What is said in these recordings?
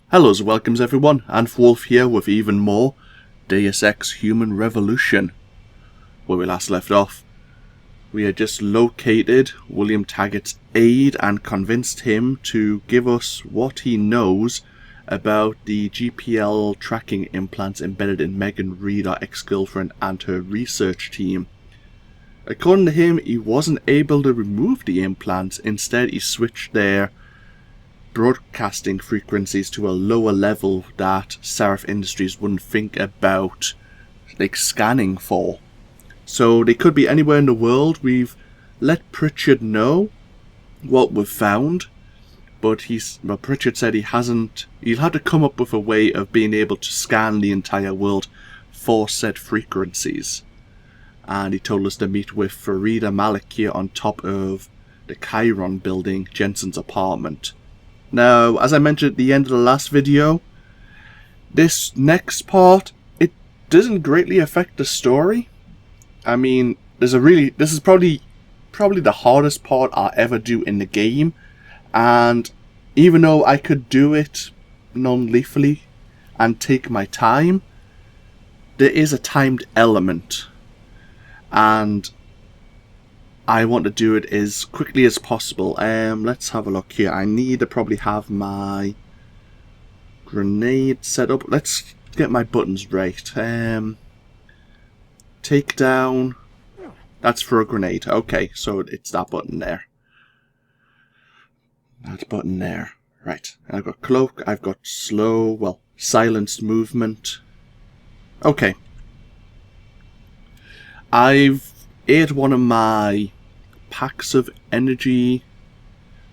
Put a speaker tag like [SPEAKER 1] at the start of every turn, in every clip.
[SPEAKER 1] Hello and welcomes everyone, AnthWolf here with even more Deus Ex Human Revolution. Where we last left off, we had just located William Taggart's aide and convinced him to give us what he knows about the GPL tracking implants embedded in Megan Reed, our ex-girlfriend, and her research team. According to him, he wasn't able to remove the implants. Instead, he switched their broadcasting frequencies to a lower level that Sarif Industries wouldn't think about scanning for. So they could be anywhere in the world. We've let Pritchard know what we've found, but Pritchard said he'll have to come up with a way of being able to scan the entire world for said frequencies. And he told us to meet with Farida Malik here on top of the Chiron building, Jensen's apartment. Now, as I mentioned at the end of the last video, this next part, it doesn't greatly affect the story. I mean, this is probably the hardest part I'll ever do in the game, and even though I could do it non-lethally and take my time, there is a timed element, and I want to do it as quickly as possible. Let's have a look here. I need to probably have my grenade set up. Let's get my buttons right. Take down. That's for a grenade. Okay, so it's that button there. That button there. Right. I've got cloak. I've got silenced movement. Okay. I've ate one of my packs of energy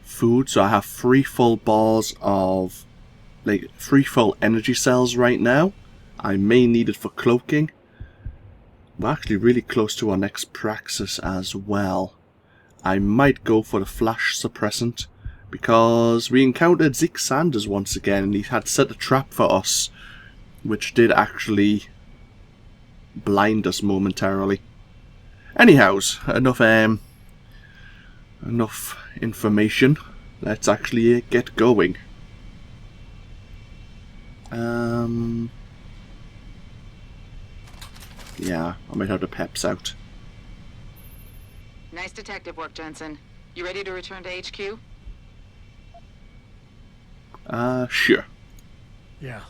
[SPEAKER 1] food, so I have 3 full bars of 3 full energy cells right now. I may need it for cloaking. We're actually really close to our next praxis as well. I might go for the flash suppressant because we encountered Zeke Sanders once again and he had set a trap for us, which did actually blind us momentarily. Anyhows, enough information. Let's actually get going. Yeah, I might have the peps out.
[SPEAKER 2] Nice detective work, Jensen. You ready to return to HQ?
[SPEAKER 1] Sure.
[SPEAKER 3] Yeah.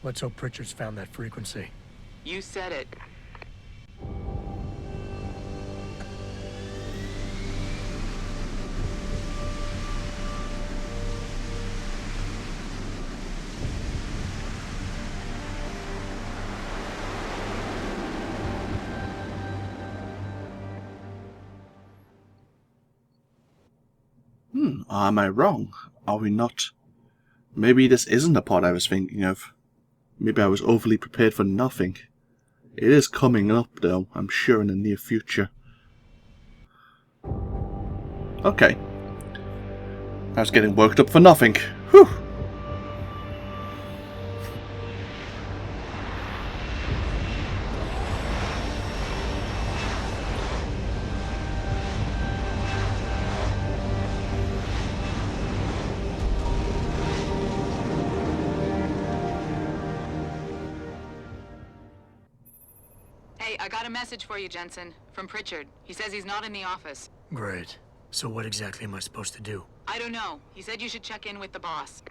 [SPEAKER 3] Let's hope Pritchard's found that frequency.
[SPEAKER 2] You said it.
[SPEAKER 1] Am I wrong? Are we not? Maybe this isn't the part I was thinking of. Maybe I was overly prepared for nothing. It is coming up, though, I'm sure, in the near future. Okay. I was getting worked up for nothing. Whew!
[SPEAKER 2] Hey, I got a message for you, Jensen. From Pritchard. He says he's not in the office.
[SPEAKER 3] Great. So what exactly am I supposed to do?
[SPEAKER 2] I don't know. He said you should check in with the boss.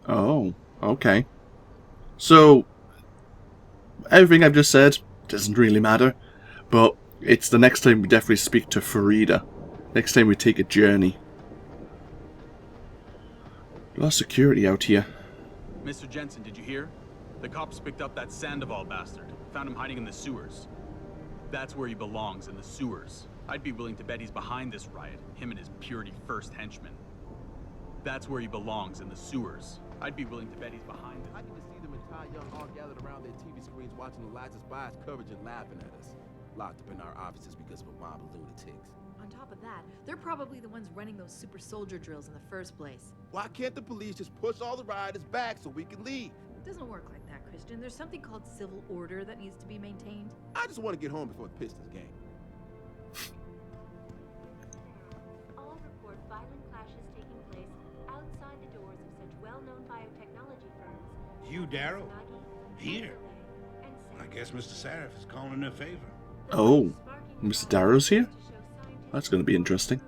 [SPEAKER 1] Oh, okay. So, everything I've just said doesn't really matter, but it's the next time we definitely speak to Farida. Next time we take a journey. Lost security out here.
[SPEAKER 4] Mr. Jensen, did you hear? The cops picked up that Sandoval bastard. Found him hiding in the sewers. That's where he belongs, in the sewers. I'd be willing to bet he's behind this riot, him and his Purity First henchmen. That's where he belongs, in the sewers. I'd be willing to bet he's behind it.
[SPEAKER 5] I can just see them entire young all gathered around their TV screens watching Elijah Spy's coverage and laughing at us. Locked up in our offices because of a mob of lunatics.
[SPEAKER 6] On top of that, they're probably the ones running those super soldier drills in the first place.
[SPEAKER 5] Why can't the police just push all the rioters back so we can leave?
[SPEAKER 6] It doesn't work like that, Christian. There's something called civil order that needs to be maintained.
[SPEAKER 5] I just want to get home before the Pistons game.
[SPEAKER 7] All report violent clashes taking place outside the doors of such well-known biotechnology firms
[SPEAKER 8] You, Darrow? Here? I guess Mr. Sarif is calling in a favor.
[SPEAKER 1] Oh, Mr. Darrow's here? That's going to be interesting.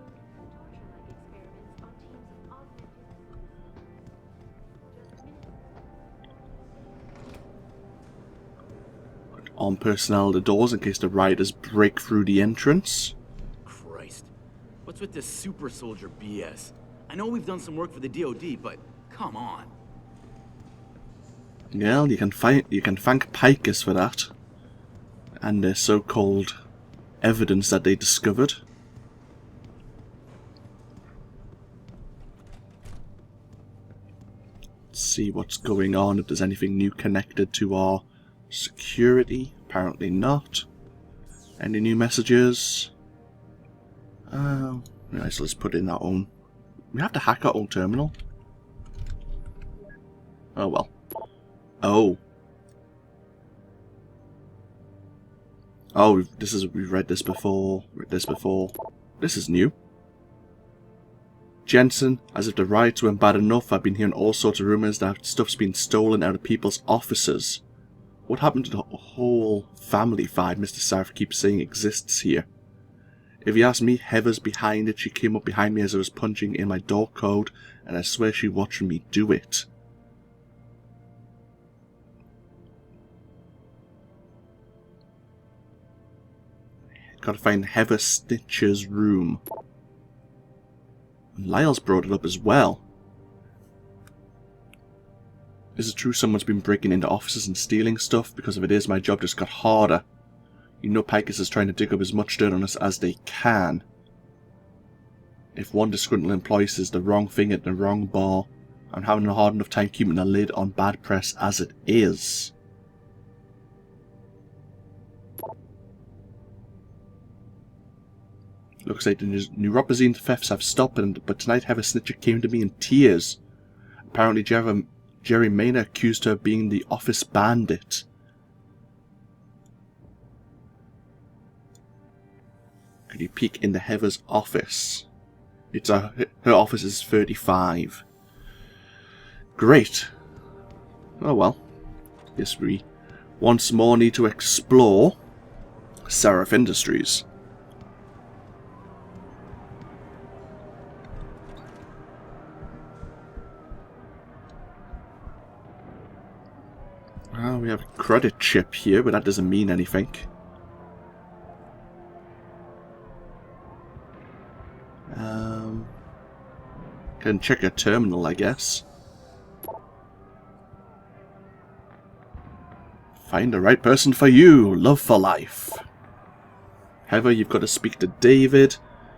[SPEAKER 1] On personnel the doors in case the rioters break through the entrance.
[SPEAKER 9] Christ. What's with this super soldier BS? I know we've done some work for the DoD, but come on.
[SPEAKER 1] Well, you can thank Pikers for that. And their so-called evidence that they discovered. Let's see what's going on, if there's anything new connected to our security. Apparently not. Any new messages? Right, so let's put in our own. We have to hack our own terminal. Oh well. Oh. Oh, we've read this before. This is new. Jensen, as if the riots weren't bad enough, I've been hearing all sorts of rumours that stuff's been stolen out of people's offices. What happened to the whole family vibe Mr. Sarif keeps saying exists here? If you ask me, Heather's behind it. She came up behind me as I was punching in my door code, and I swear she watched me do it. Gotta find Heather Snitcher's room. And Lyle's brought it up as well. Is it true someone's been breaking into offices and stealing stuff? Because if it is, my job just got harder. You know Pikers is trying to dig up as much dirt on us as they can. If one disgruntled employee says the wrong thing at the wrong bar, I'm having a hard enough time keeping a lid on bad press as it is. Looks like the neuropazine thefts have stopped, but tonight Heather Snitcher came to me in tears. Apparently Jerry Maynard accused her of being the office bandit. Could you peek into Heather's office? Her office is 35. Great. Oh well. Guess we once more need to explore Sarif Industries. Well, we have a credit chip here, but that doesn't mean anything. Can check a terminal, I guess. Find the right person for you. Love for life. Heather, you've got to speak to David.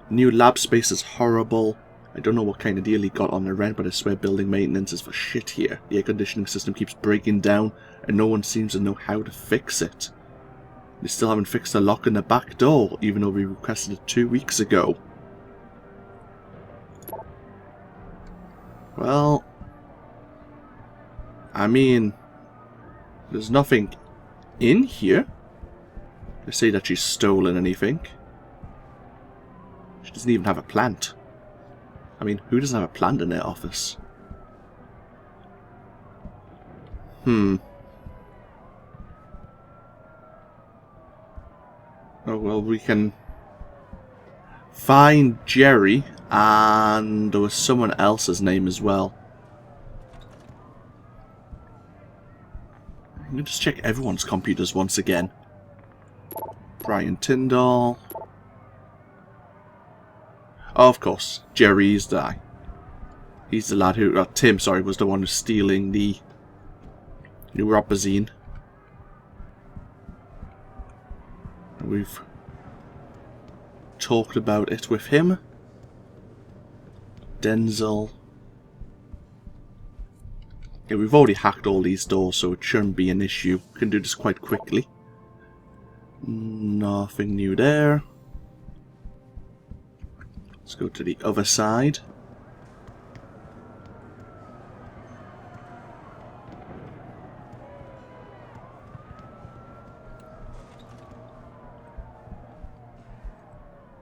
[SPEAKER 1] New lab space is horrible. I don't know what kind of deal he got on the rent, but I swear building maintenance is for shit here. The air conditioning system keeps breaking down, and no one seems to know how to fix it. They still haven't fixed the lock in the back door, even though we requested it 2 weeks ago. Well, I mean, there's nothing in here to say that she's stolen anything. She doesn't even have a plant. I mean, who doesn't have a plant in their office? Oh well, we can find Jerry, and there was someone else's name as well. I'm going to just check everyone's computers once again. Brian Tyndall. Oh, of course, Jerry's the guy. He's the lad who, Tim, sorry, was the one who's stealing the neuropazine. We've talked about it with him. Denzel. Yeah, we've already hacked all these doors, so it shouldn't be an issue. We can do this quite quickly. Nothing new there. Let's go to the other side.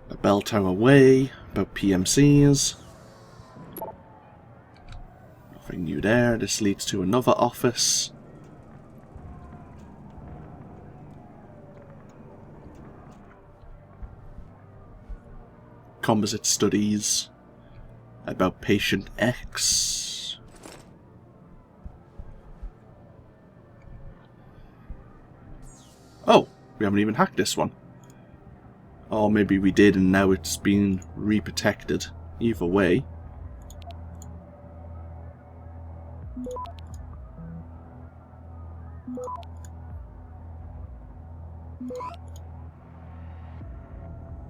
[SPEAKER 1] A bell tower way, about PMCs. Nothing new there. there. This leads to another office. Composite studies about patient X. Oh, we haven't even hacked this one. Or maybe we did and now it's been re-protected. Either way.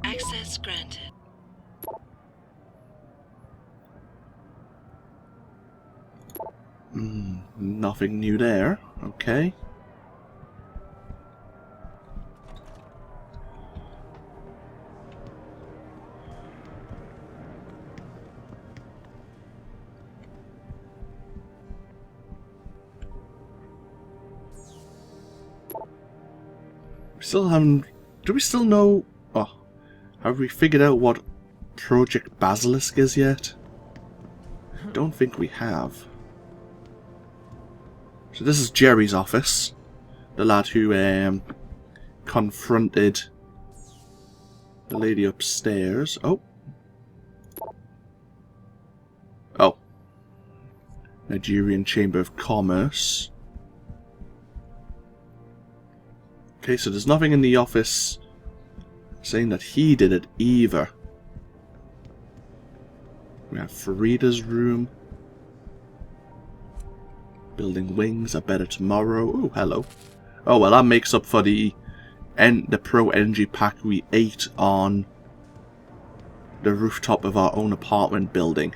[SPEAKER 10] Access granted.
[SPEAKER 1] Nothing new there. Okay. We still haven't... Do we still know... Oh. Have we figured out what Project Basilisk is yet? I don't think we have. So this is Jerry's office. The lad who confronted the lady upstairs. Oh. Oh. Nigerian Chamber of Commerce. Okay, so there's nothing in the office saying that he did it either. We have Farida's room. Building wings, a better tomorrow. Oh, hello. Oh, well, that makes up for the pro energy pack we ate on the rooftop of our own apartment building.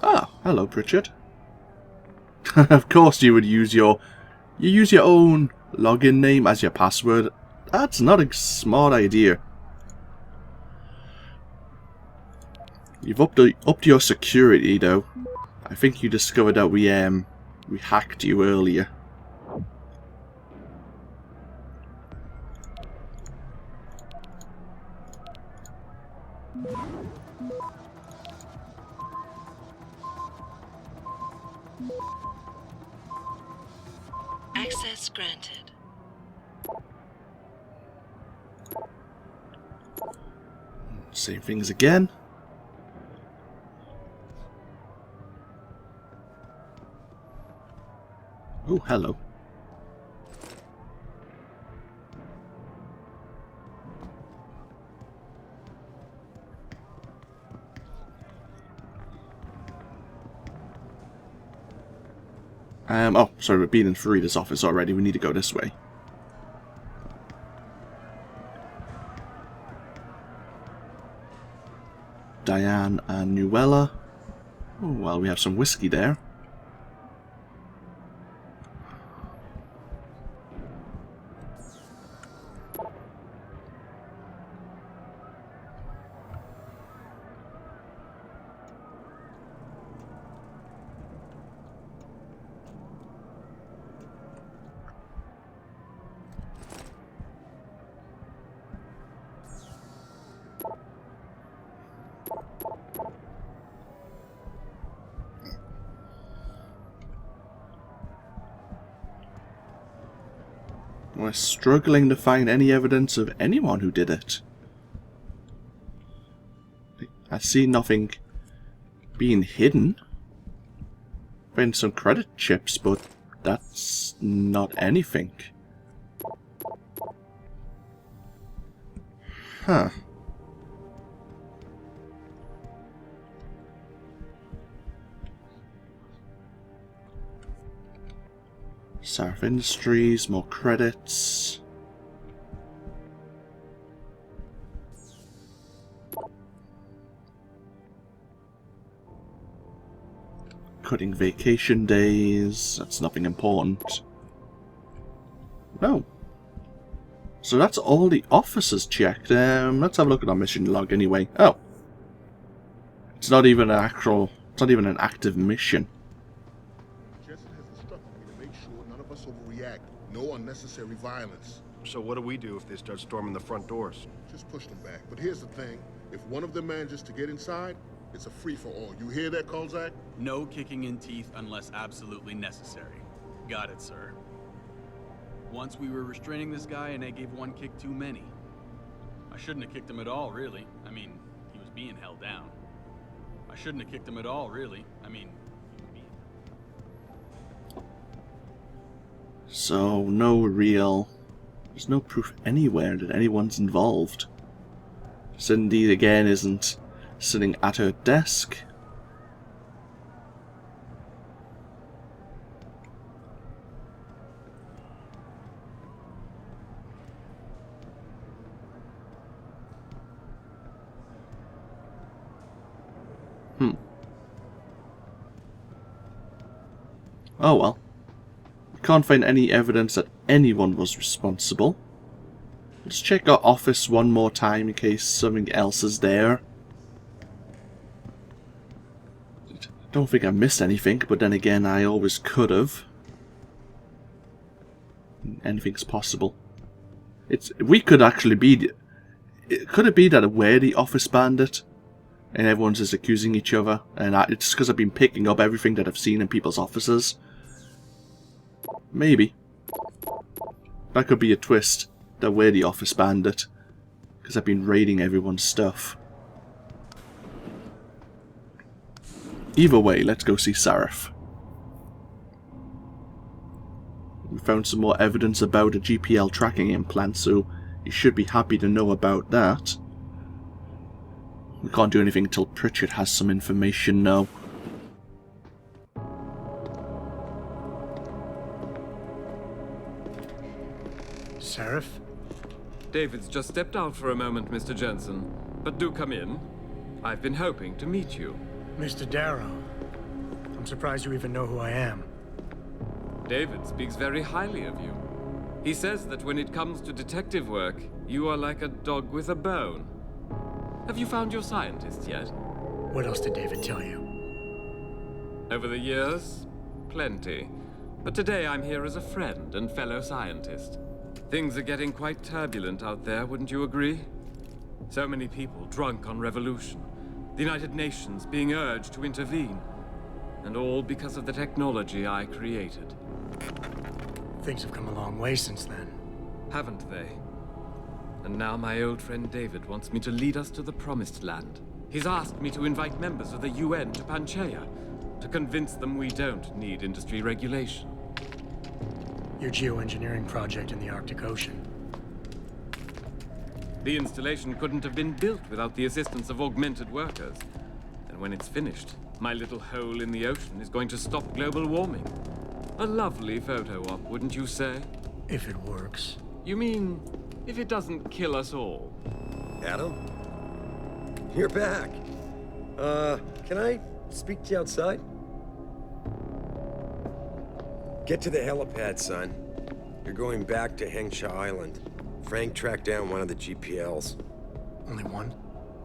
[SPEAKER 1] Ah, hello, Pritchard. Of course you would use your own login name as your password. That's not a smart idea. You've upped your security though. I think you discovered that we hacked you earlier.
[SPEAKER 10] Access granted.
[SPEAKER 1] Same things again. Oh, hello. Oh, sorry, we've been in Farida's office already. We need to go this way. Diane and Nuella. Oh, well, we have some whiskey there. We're struggling to find any evidence of anyone who did it. I see nothing being hidden. Find some credit chips, but that's not anything. Huh. Sarif Industries, more credits. Cutting vacation days. That's nothing important. No. So that's all the officers checked. Let's have a look at our mission log anyway. Oh. It's not even an actual... It's not even an active mission.
[SPEAKER 11] Jensen has instructed me to make sure none of us overreact. No unnecessary violence.
[SPEAKER 12] So what do we do if they start storming the front doors?
[SPEAKER 11] Just push them back. But here's the thing. If one of them manages to get inside, it's a free-for-all. You hear that, Kolzak?
[SPEAKER 4] No kicking in teeth unless absolutely necessary. Got it, sir. Once we were restraining this guy and I gave one kick too many. I shouldn't have kicked him at all, really. I mean, he was being held down. I shouldn't have kicked him at all, really. I mean, he was being...
[SPEAKER 1] So, there's no proof anywhere that anyone's involved. Cindy, again, isn't sitting at her desk. Oh well. We can't find any evidence that anyone was responsible. Let's check our office one more time in case something else is there. I don't think I missed anything, but then again, I always could have. Anything's possible. We could actually be... Could it be that we're the office bandit? And everyone's just accusing each other? And it's because I've been picking up everything that I've seen in people's offices? Maybe. That could be a twist. That we're the office bandit. Because I've been raiding everyone's stuff. Either way, let's go see Sarif. We found some more evidence about a GPL tracking implant, so you should be happy to know about that. We can't do anything until Pritchard has some information now.
[SPEAKER 3] Sarif?
[SPEAKER 10] David's just stepped out for a moment, Mr. Jensen. But do come in. I've been hoping to meet you.
[SPEAKER 3] Mr. Darrow. I'm surprised you even know who I am.
[SPEAKER 10] David speaks very highly of you. He says that when it comes to detective work, you are like a dog with a bone. Have you found your scientist yet?
[SPEAKER 3] What else did David tell you?
[SPEAKER 10] Over the years, plenty. But today I'm here as a friend and fellow scientist. Things are getting quite turbulent out there, wouldn't you agree? So many people drunk on revolution. The United Nations being urged to intervene. And all because of the technology I created.
[SPEAKER 3] Things have come a long way since then.
[SPEAKER 10] Haven't they? And now my old friend David wants me to lead us to the Promised Land. He's asked me to invite members of the UN to Panchaea, to convince them we don't need industry regulation.
[SPEAKER 3] Your geoengineering project in the Arctic Ocean.
[SPEAKER 10] The installation couldn't have been built without the assistance of augmented workers. And when it's finished, my little hole in the ocean is going to stop global warming. A lovely photo op, wouldn't you say?
[SPEAKER 3] If it works.
[SPEAKER 10] You mean, if it doesn't kill us all?
[SPEAKER 12] Adam? You're back. Can I speak to you outside? Get to the helipad, son. You're going back to Hengsha Island. Frank tracked down one of the GPLs.
[SPEAKER 3] Only one?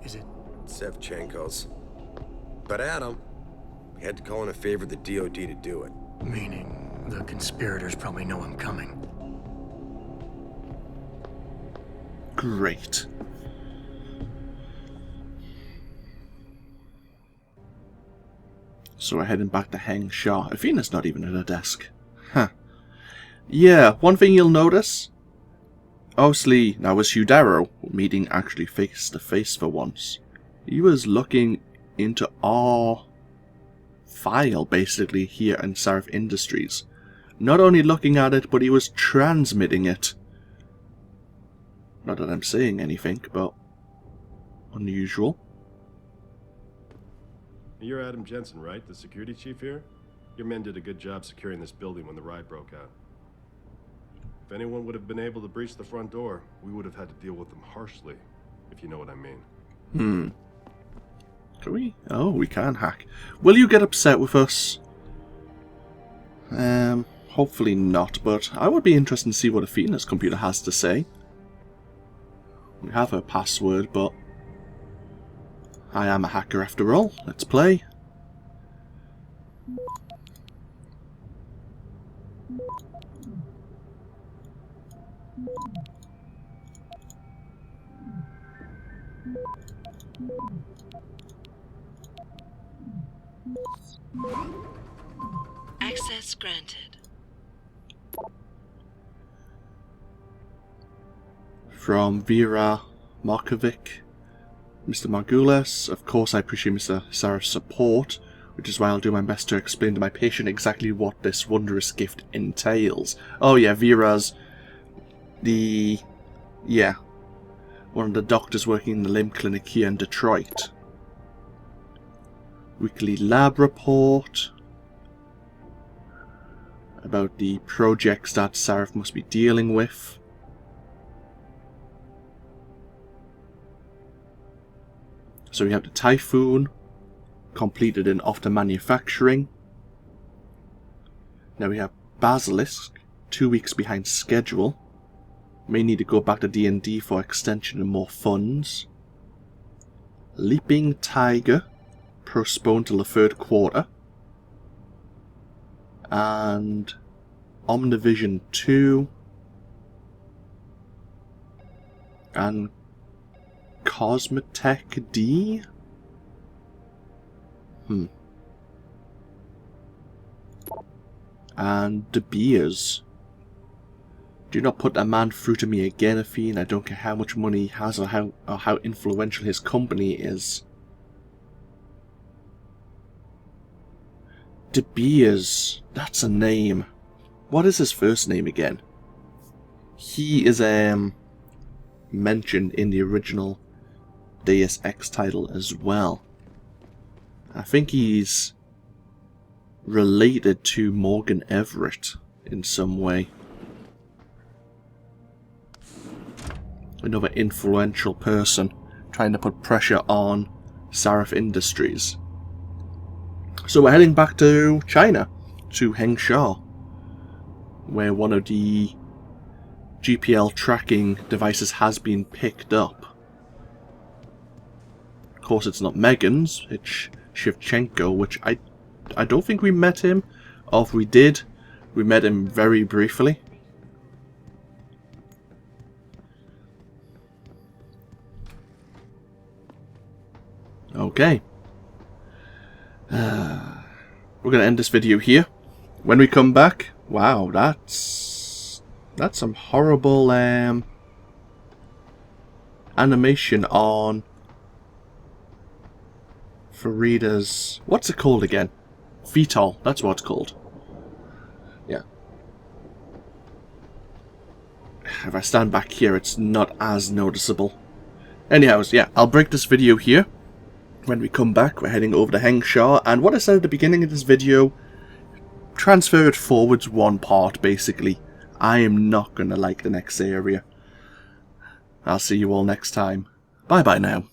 [SPEAKER 3] Is it?
[SPEAKER 12] Sevchenko's. But Adam, we had to call in a favor of the DOD to do it.
[SPEAKER 3] Meaning, the conspirators probably know I'm coming.
[SPEAKER 1] Great. So we're heading back to Hengsha. Athena's not even at her desk. Huh. Yeah, one thing you'll notice. Obviously, now as Hugh Darrow, meeting actually face to face for once. He was looking into our file, basically, here in Sarif Industries. Not only looking at it, but he was transmitting it. Not that I'm saying anything, but unusual.
[SPEAKER 13] You're Adam Jensen, right? The security chief here? Your men did a good job securing this building when the riot broke out. If anyone would have been able to breach the front door, we would have had to deal with them harshly, if you know what I mean.
[SPEAKER 1] Can we? Oh, we can hack. Will you get upset with us? Hopefully not, but I would be interested to see what Athena's computer has to say. We have her password, but I am a hacker after all. Let's play.
[SPEAKER 14] Access granted.
[SPEAKER 1] From Vera Markovic. Mr. Margulis, of course I appreciate Mr. Sarif's support, which is why I'll do my best to explain to my patient exactly what this wondrous gift entails. Oh yeah, Vera's one of the doctors working in the limb clinic here in Detroit. Weekly lab report about the projects that Sarif must be dealing with. So we have the Typhoon, completed in after manufacturing. Now we have Basilisk, 2 weeks behind schedule. May need to go back to D&D for extension and more funds. Leaping Tiger, postponed till the 3rd quarter. And Omnivision 2. And Cosmetech D? And De Beers. Do not put a man through to me again, Athene. I don't care how much money he has or how influential his company is. De Beers. That's a name. What is his first name again? He is mentioned in the original Deus Ex title as well. I think he's related to Morgan Everett in some way. Another influential person trying to put pressure on Sarif Industries. So we're heading back to China, to Hengsha, where one of the GPL tracking devices has been picked up. Of course it's not Megan's, it's Shevchenko, which I don't think we met him, or if we did, we met him very briefly. Okay. We're going to end this video here. When we come back, wow, that's some horrible animation on Farida's... What's it called again? Fetal, that's what it's called. Yeah. If I stand back here, it's not as noticeable. Anyhows, yeah, I'll break this video here. When we come back, we're heading over to Hengsha, and what I said at the beginning of this video, transfer it forwards one part, basically. I am not going to like the next area. I'll see you all next time. Bye bye now.